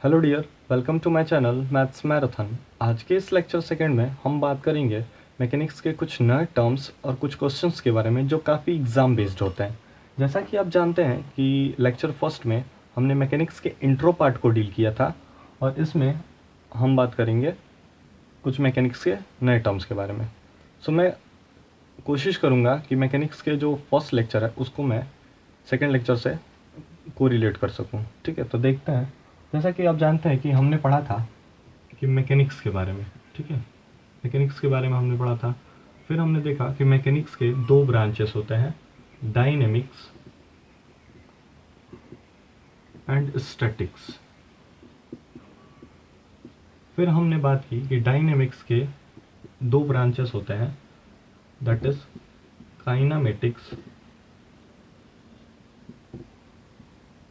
Hello dear, welcome to my channel maths marathon. आज के इस लेक्चर सेकंड में हम बात करेंगे मैकेनिक्स के कुछ नए टर्म्स और कुछ क्वेश्चंस के बारे में जो काफ़ी एग्ज़ाम बेस्ड होते हैं। जैसा कि आप जानते हैं कि लेक्चर फर्स्ट में हमने मैकेनिक्स के इंट्रो पार्ट को डील किया था और इसमें हम बात करेंगे कुछ मैकेनिक्स के नए टर्म्स के बारे में। सो मैं कोशिश करूँगा कि मैकेनिक्स के जो फर्स्ट लेक्चर है उसको मैं सेकेंड लेक्चर से को रिलेट कर सकूँ। ठीक है, तो देखते हैं। जैसा कि आप जानते हैं कि हमने पढ़ा था कि मैकेनिक्स के बारे में, ठीक है, मैकेनिक्स के बारे में हमने पढ़ा था। फिर हमने देखा कि मैकेनिक्स के दो ब्रांचेस होते हैं, डायनेमिक्स एंड स्टैटिक्स। फिर हमने बात की कि डायनेमिक्स के दो ब्रांचेस होते हैं, that is kinematics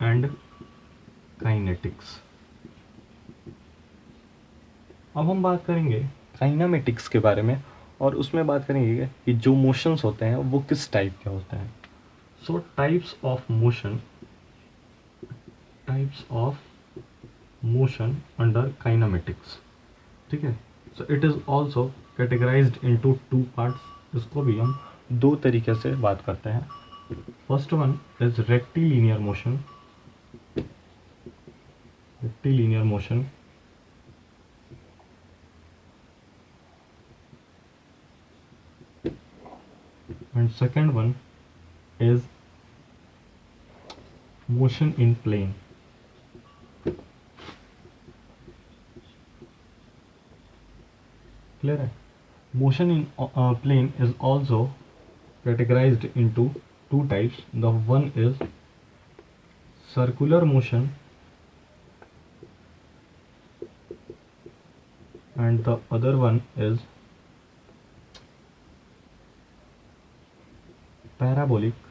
and kinetics. अब हम बात करेंगे काइनामेटिक्स के बारे में और उसमें बात करेंगे कि जो मोशंस होते हैं वो किस टाइप के होते हैं। सो types of motion under kinematics, ठीक है। So it is also categorised into two parts. इसको भी हम दो तरीके से बात करते हैं। First one is rectilinear motion and second one is motion in plane. Clear है? Motion in plane is also categorized into two types. The one is circular motion and the other one is parabolic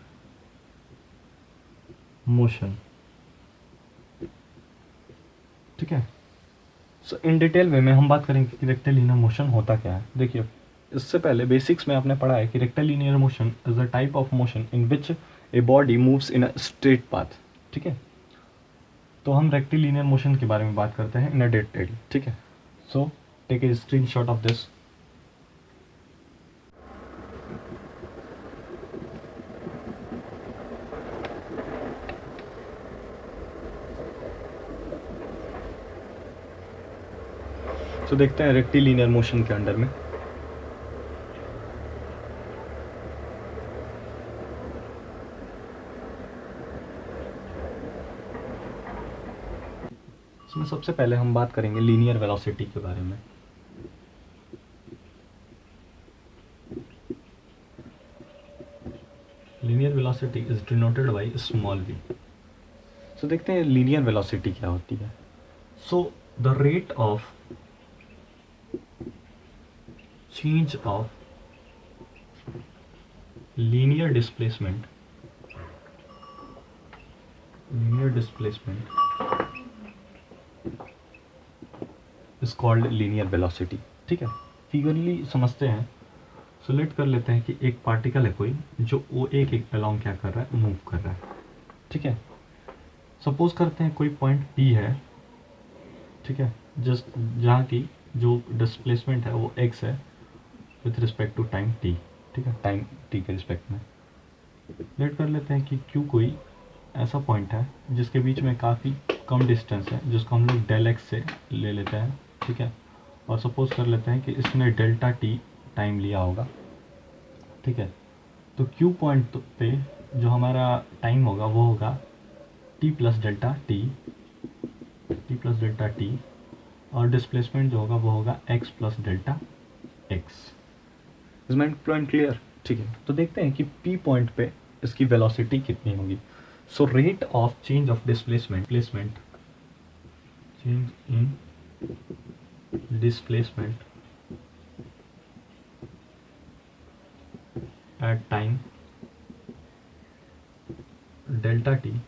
motion. ठीक है। सो in detail वे में हम बात करेंगे कि rectilinear motion होता क्या है। देखिए, इससे पहले बेसिक्स में आपने पढ़ा है कि rectilinear motion is a type of motion in which a body moves in a straight path. ठीक है, तो हम रेक्टिलिनियर मोशन के बारे में बात करते हैं इन अ डिटेल। ठीक है, so take a screenshot of this. तो देखते हैं रेक्टिलिनियर मोशन के अंडर में इसमें सबसे पहले हम बात करेंगे लीनियर वेलोसिटी के बारे में। Linear velocity is denoted by small v। सो देखते हैं लीनियर वेलोसिटी क्या होती है। So the rate of change of linear displacement is called linear velocity। ठीक है, फिगरली समझते हैं। सो लेट कर लेते हैं कि एक पार्टिकल है कोई जो वो एक अलोंग क्या कर रहा है, मूव कर रहा है। ठीक है, सपोज करते हैं कोई पॉइंट P है। ठीक है, जस्ट जहाँ की जो डिस्प्लेसमेंट है वो x है with respect to time t। ठीक है, टाइम t के रिस्पेक्ट में लेट कर लेते हैं कि Q कोई ऐसा पॉइंट है जिसके बीच में काफ़ी कम डिस्टेंस है, जिसको हम लोग डेल एक्स से ले लेते हैं। ठीक है, और सपोज कर लेते हैं कि इसने डेल्टा टी टाइम लिया होगा। ठीक है, तो Q पॉइंट पे जो हमारा टाइम होगा वो होगा टी प्लस डेल्टा टी और डिस्प्लेसमेंट जो होगा वो होगा x plus delta x. Is my point clear? ठीक है, तो देखते हैं कि P पॉइंट पे इसकी वेलोसिटी कितनी होगी। So rate of change of displacement change in displacement at time delta t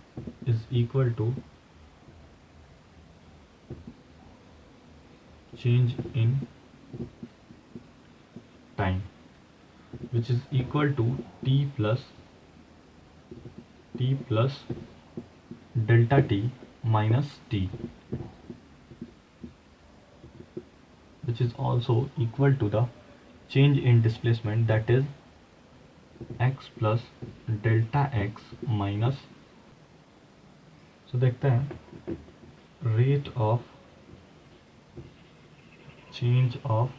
is equal to change in time, which is equal to t plus delta t minus t। which is also equal to the change in displacement, that is x plus delta x minus, so देखते हैं rate of change of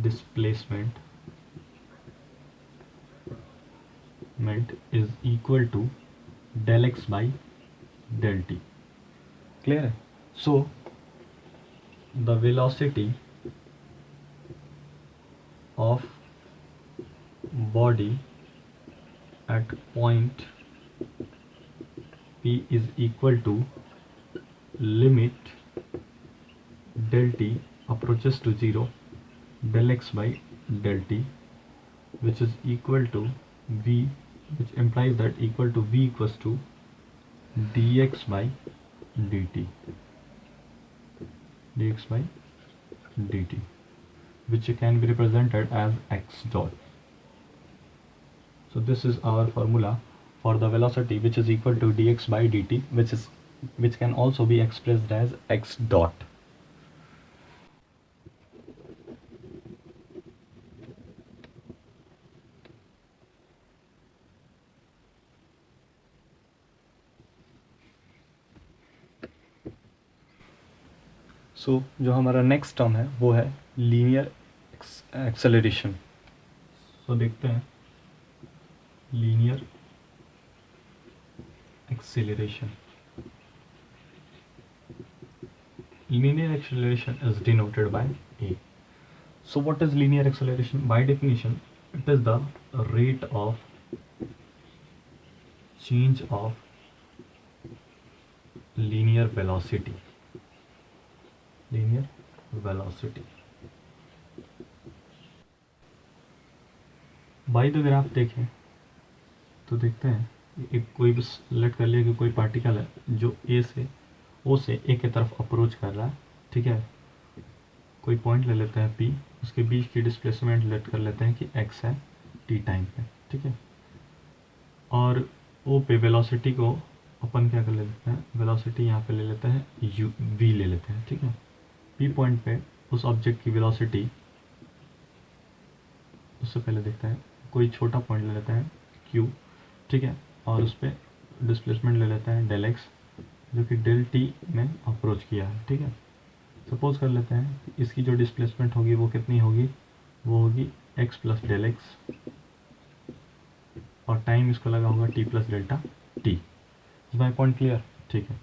displacement is equal to del x by del t. Clear है? So the velocity of body at point P is equal to limit del t approaches to 0 del x by del t, which is equal to v, which implies that equal to v equals to dx by dt, dx by dt, which can be represented as x dot. So this is our formula for the velocity, which is equal to dx by dt, which can also be expressed as x dot. सो जो हमारा next term है वो है linear acceleration. सो देखते हैं linear acceleration. Linear acceleration is denoted by A. So what is linear acceleration? By definition, it is the rate of change of linear velocity. Linear velocity. By the graph देखें तो देखते हैं एक कोई भी select कर लिया कि कोई पार्टिकल है जो ए से ओ से ए की तरफ अप्रोच कर रहा है. ठीक है, कोई पॉइंट ले लेते हैं P, उसके बीच की डिस्प्लेसमेंट लेट कर लेते हैं कि x है t टाइम पे. ठीक है, और ओ पे वेलोसिटी को अपन क्या कर लेते हैं, वेलोसिटी यहाँ पे ले लेते हैं u v ले लेते हैं. ठीक है, P पॉइंट पे उस ऑब्जेक्ट की वेलोसिटी, उससे पहले देखते हैं कोई छोटा पॉइंट ले लेते हैं q. ठीक है, और उस पर डिस्प्लेसमेंट ले लेते हैं del x, जो कि del t में अप्रोच किया है. ठीक है, सपोज कर लेते हैं इसकी जो डिस्प्लेसमेंट होगी वो कितनी होगी, वो होगी x प्लस del x, और टाइम इसको लगा होगा t plus delta t. Is my point clear? ठीक है,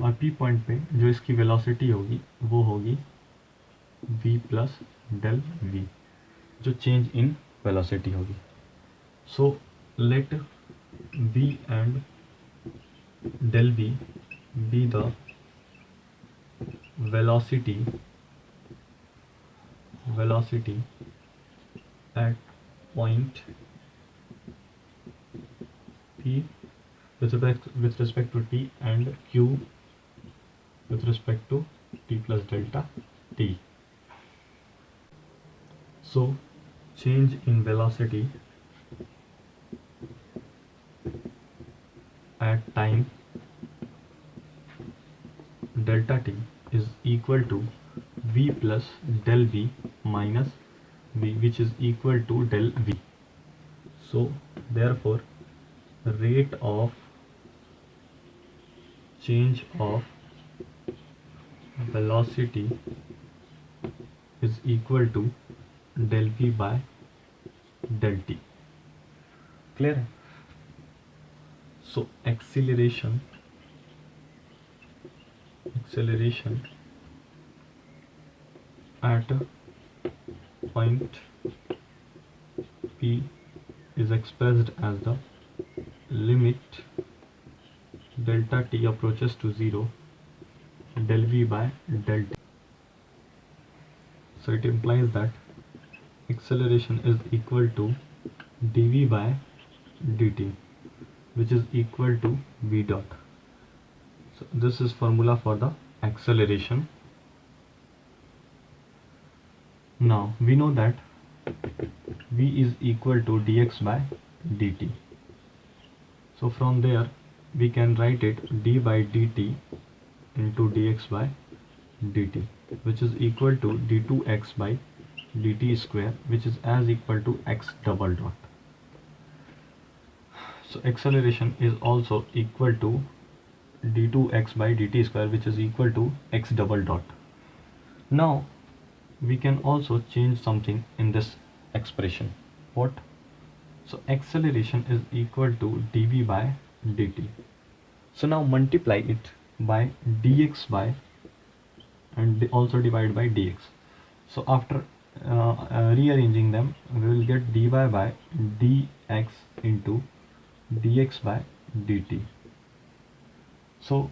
और p पॉइंट पे जो इसकी वेलोसिटी होगी वो होगी v प्लस del v, जो चेंज इन वेलोसिटी होगी. So let v and del v be the velocity at point P with respect to t, and q with respect to t plus delta t. So change in velocity at time delta t is equal to v plus del v minus v, which is equal to del v. So therefore rate of change of velocity is equal to del v by del t. Clear है? So acceleration at point P is expressed as the limit delta t approaches to 0 del v by del t. So it implies that acceleration is equal to dv by dt, which is equal to v dot. So this is formula for the acceleration. Now we know that v is equal to dx by dt. So from there we can write it d by dt into dx by dt. which is equal to d2x by dt square, which is as equal to x double dot. So acceleration is also equal to d2x by dt square, which is equal to x double dot. Now we can also change something in this expression. What? So acceleration is equal to dv by dt. So now multiply it by dx by, and also divide by dx. So after rearranging them, we will get dy by dx into dx by dt. So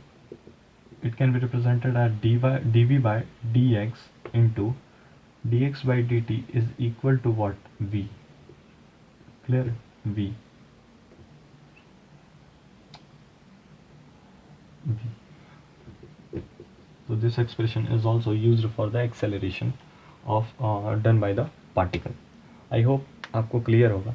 it can be represented as dv by dx into dx by dt is equal to what? V. Clear? V. V. So this expression is also used for the acceleration of done by the particle. I hope आपको clear होगा.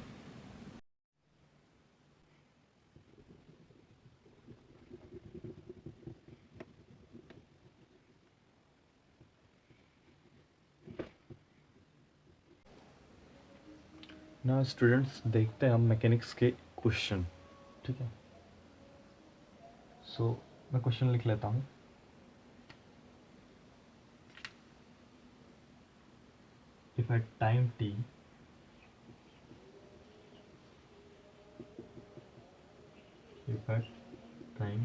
ना students देखते हैं हम mechanics के question. ठीक है. सो मैं क्वेश्चन लिख लेता हूँ. If at time t if at time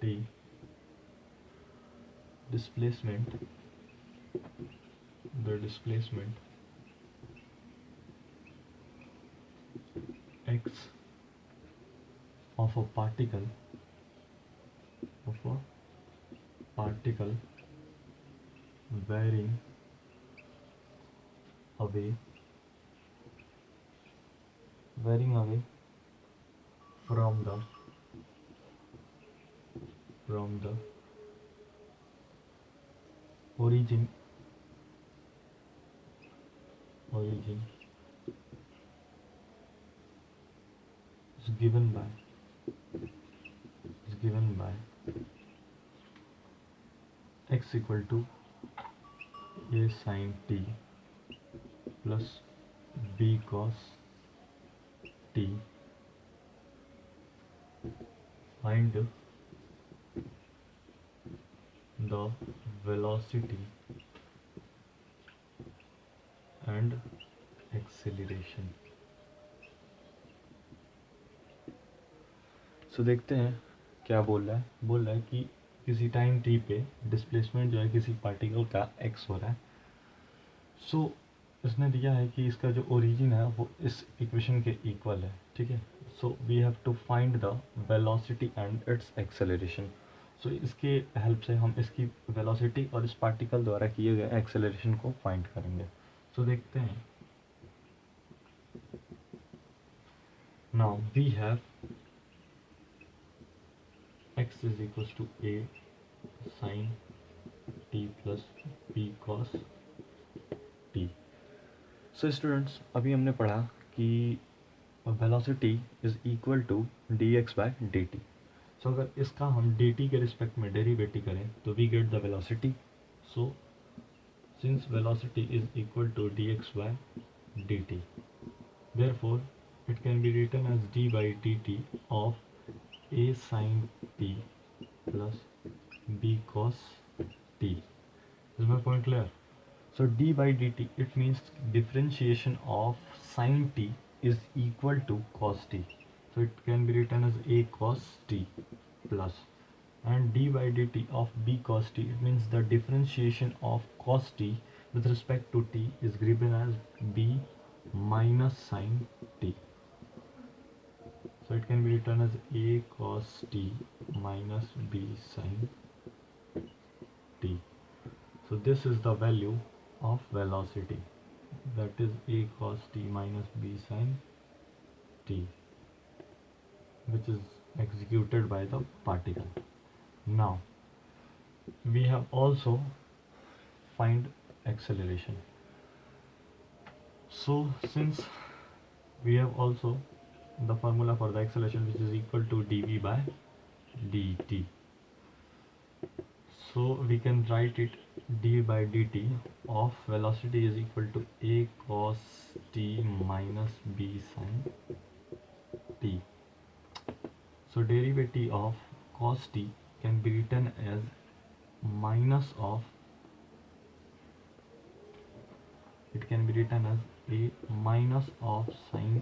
t displacement the displacement x of a particle varying away from the origin is given by x equal to a sin t plus b cos t. Find the velocity and acceleration. So देखते हैं क्या बोल रहा है. बोल रहा है कि किसी टाइम t पे डिस्प्लेसमेंट जो है किसी पार्टिकल का x हो रहा है. सो इसने दिया है कि इसका जो ओरिजिन है वो इस इक्वेशन के इक्वल है. ठीक है. So we have to find the velocity and its acceleration. So इसके हेल्प से हम इसकी वेलोसिटी और इस पार्टिकल द्वारा किए गए एक्सेलरेशन को फाइंड करेंगे. सो देखते हैं. Now we have x is equals to a sin t plus b cos t. So students अभी हमने पढ़ा कि velocity is equal to dx by dt. So अगर इसका हम dt के रिस्पेक्ट में डेरिवेटिव करें तो we get the velocity. So since velocity is equal to dx by dt, therefore it can be written as d by dt of a sin t plus b cos t. Is my point clear? So d by dt, it means differentiation of sin t is equal to cos t. So it can be written as a cos t plus, and d by dt of b cos t, it means the differentiation of cos t with respect to t is given as b minus sin t. So it can be written as a cos t minus b sin t. So this is the value of velocity, that is a cos t minus b sin t, which is executed by the particle. Now we have also find acceleration. So since we have also the formula for the acceleration, which is equal to dv by dt. So we can write it d by dt of velocity is equal to a cos t minus b sin t. So derivative of cos t can be written as minus of, it can be written as a minus of sin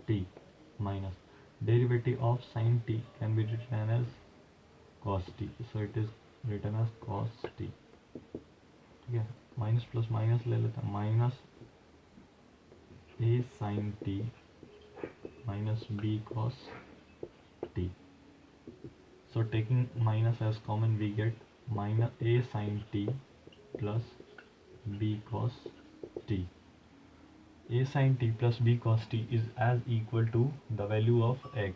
t minus derivative of sin t can be written as cos t. So it is written as cos t. ठीक है, minus plus minus ले लेते हैं, minus a sin t minus b cos t. So taking minus as common, we get minus a sin t plus b cos t. A sin t plus b cos t is as equal to the value of x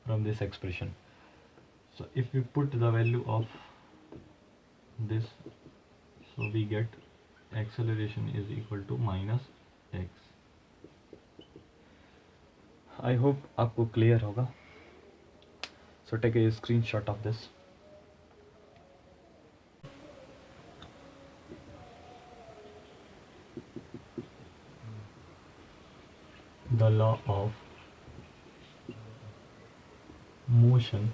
from this expression. So if we put the value of this, so we get acceleration is equal to minus x. I hope आपको clear होगा. So take a screenshot of this. The law of motion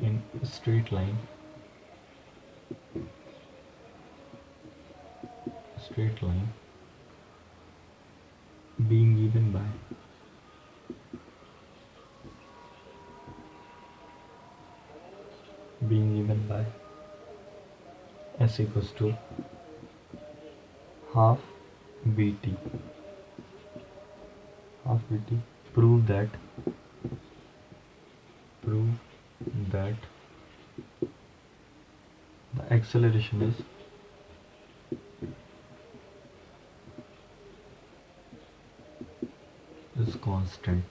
in straight line being given by s equals to half bt. Prove that the acceleration is constant.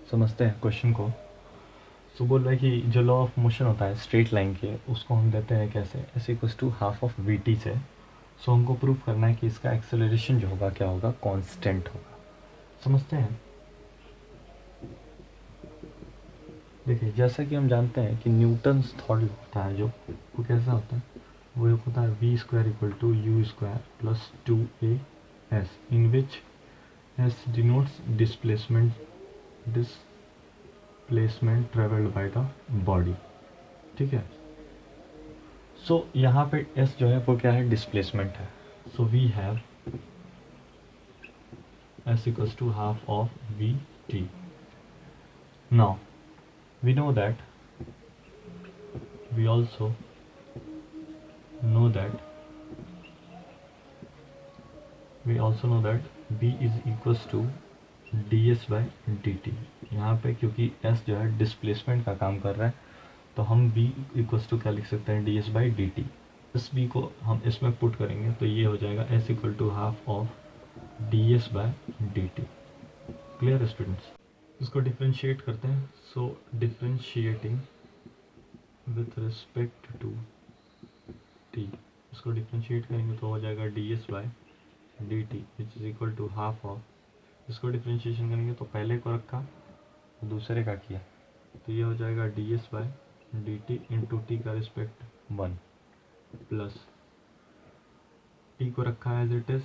समझते हैं question को. सो बोल रहा है कि जो लॉ ऑफ मोशन होता है स्ट्रेट लाइन के, उसको हम देते हैं कैसे, s equals to half of v t से. सो हमको प्रूफ करना है कि इसका एक्सेलरेशन जो होगा क्या होगा, कांस्टेंट होगा. समझते हैं. देखिए जैसा कि हम जानते हैं कि न्यूटन्स थॉर्ड होता है जो, वो कैसा होता है, वो होता है v square equal to u square plus 2a_s, in which s denotes displacement traveled by the body. ठीक है. सो यहाँ पे s जो है वो क्या है, डिस्प्लेसमेंट है. So we have s equals to half of v t. Now we know that we also know that b is equals to ds by dt. यहाँ पे क्योंकि s जो है डिस्प्लेसमेंट का काम कर रहा है, तो हम b इक्वल्स टू क्या लिख सकते हैं, ds by dt. इस b को हम इसमें पुट करेंगे तो ये हो जाएगा s equal to half of ds by dt. Clear students. इसको डिफ्रेंशिएट करते हैं. So differentiating with respect to t, इसको डिफ्रेंशिएट करेंगे तो हो जाएगा ds by dt which is equal to half of, इसको डिफ्रेंशिएशन करेंगे तो पहले को रखा दूसरे का किया, तो ये हो जाएगा ds by dt into T का रिस्पेक्ट 1 प्लस t को रखा एज इट इज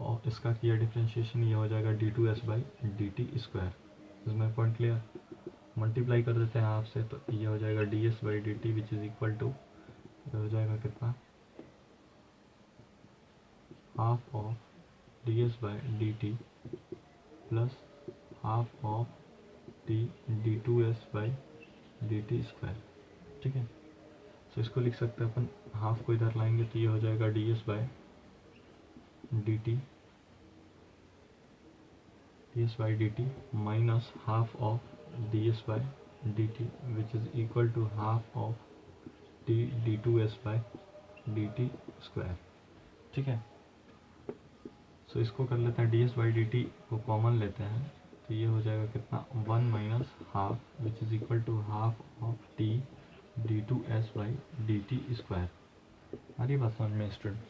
और इसका किया डिफ्रेंशिएशन, ये हो जाएगा d2s by dt स्क्वायर. इसमें पॉइंट क्लियर. मल्टीप्लाई कर देते हैं आपसे तो ये हो जाएगा ds by dt which is equal to, ये हो जाएगा कितना, half of ds by dt plus half of d2s by dt square. ठीक है. तो इसको लिख सकते हैं अपन, हाफ को इधर लाएंगे तो ये हो जाएगा ds by dt minus half of ds by dt which is equal to half of d2s by dt square. ठीक है. सो इसको कर लेते हैं ds by dt को कॉमन लेते हैं तो ये हो जाएगा कितना 1 minus half which is equal to half of t d two s by d t square. आ रही बात समझ में स्टूडेंट्स?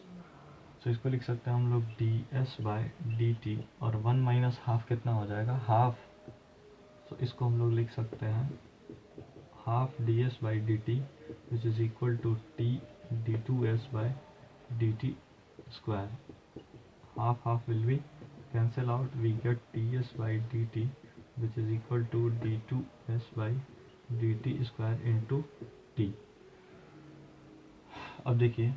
तो इसको लिख सकते हैं हम लोग D s by d T, और 1 माइनस हाफ कितना हो जाएगा हाफ, तो इसको हम लोग लिख सकते हैं half d s by d t which is equal to t d two s by d t square. Half half will be cancel out, we get ts by dt which is equal to d2s by dt square into t। अब देखिए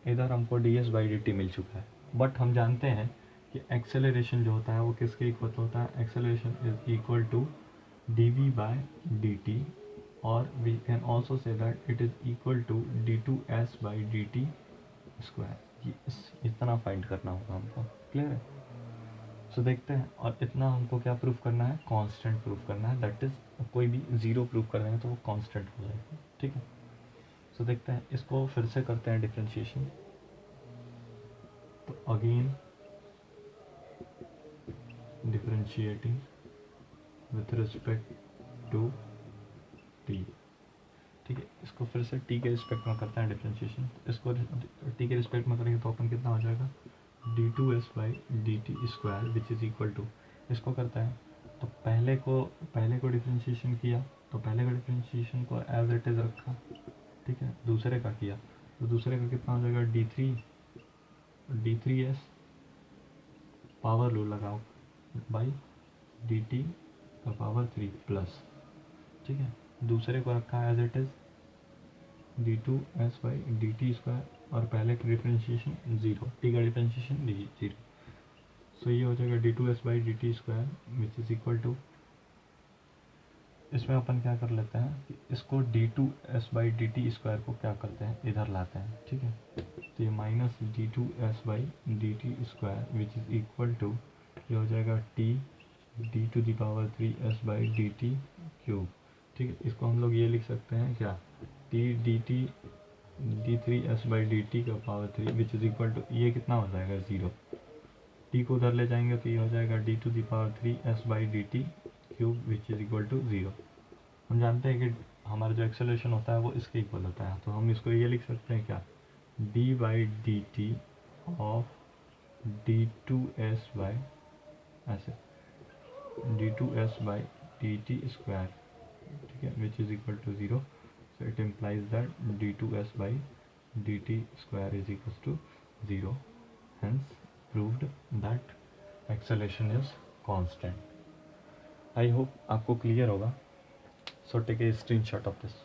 इधर हमको ds by dt मिल चुका है, but हम जानते हैं कि एक्सेलरेशन जो होता है वो किसके इक्वल होता है, acceleration is equal to dv by dt, और we can also say that it is equal to d2s by dt square. ये इतना फाइंड करना होगा हमको, क्लियर है? सो देखते हैं, और इतना हमको क्या प्रूफ करना है, कांस्टेंट प्रूफ करना है, दैट इज कोई भी ज़ीरो प्रूफ कर देंगे तो वो कांस्टेंट हो जाएगा, ठीक है? सो देखते हैं, इसको फिर से करते हैं डिफरेंशिएशन। तो again differentiating with respect to t, ठीक है? इसको फिर से टी के रिस्पेक्ट में करते हैं डिफरेंशिएशन। इसको टी के रिस्पेक्ट में करेंगे तो अपन कितना हो जाएगा d two s by d t square which is equal to, इसको करता है तो पहले को डिफरेंशिएशन किया, तो पहले का डिफरेंशिएशन को एज इट इज़ रखा, ठीक है? दूसरे का किया तो दूसरे का कितना हो जाएगा डी थ्री एस पावर लो लगाओ बाई डी टी का पावर 3 प्लस, ठीक है? दूसरे को रखा as it is d two s by d t square, और पहले का डिफरेंशिएशन ज़ीरो, टी का डिफरेंशिएशन ज़ीरो। सो ये हो जाएगा d two s by d t square which is equal to, इसमें अपन क्या कर लेते हैं कि इसको d two s by d t square को क्या करते हैं, इधर लाते हैं, ठीक है? तो ये minus d two s by d t square which is equal to, ये हो जाएगा t d to the power 3 s by d t cube, ठीक है? इसको हम लोग ये लिख सकते हैं क्या, t d t d three s by d t का power 3 which is equal to, ये कितना हो जाएगा ज़ीरो, टी को उधर ले जाएंगे तो ये हो जाएगा d to the power 3 s by d t cube which is equal to zero. हम जानते हैं कि हमारा जो एक्सेलरेशन होता है वो इसके इक्वल होता है, तो हम इसको ये लिख सकते हैं क्या, d by d t of d two s by, ऐसे d two s by d t square, ठीक है, which is equal to zero. So it implies that d2s by dt square is equals to 0, hence proved that acceleration is constant. I hope आपको clear होगा. So take a screenshot of this.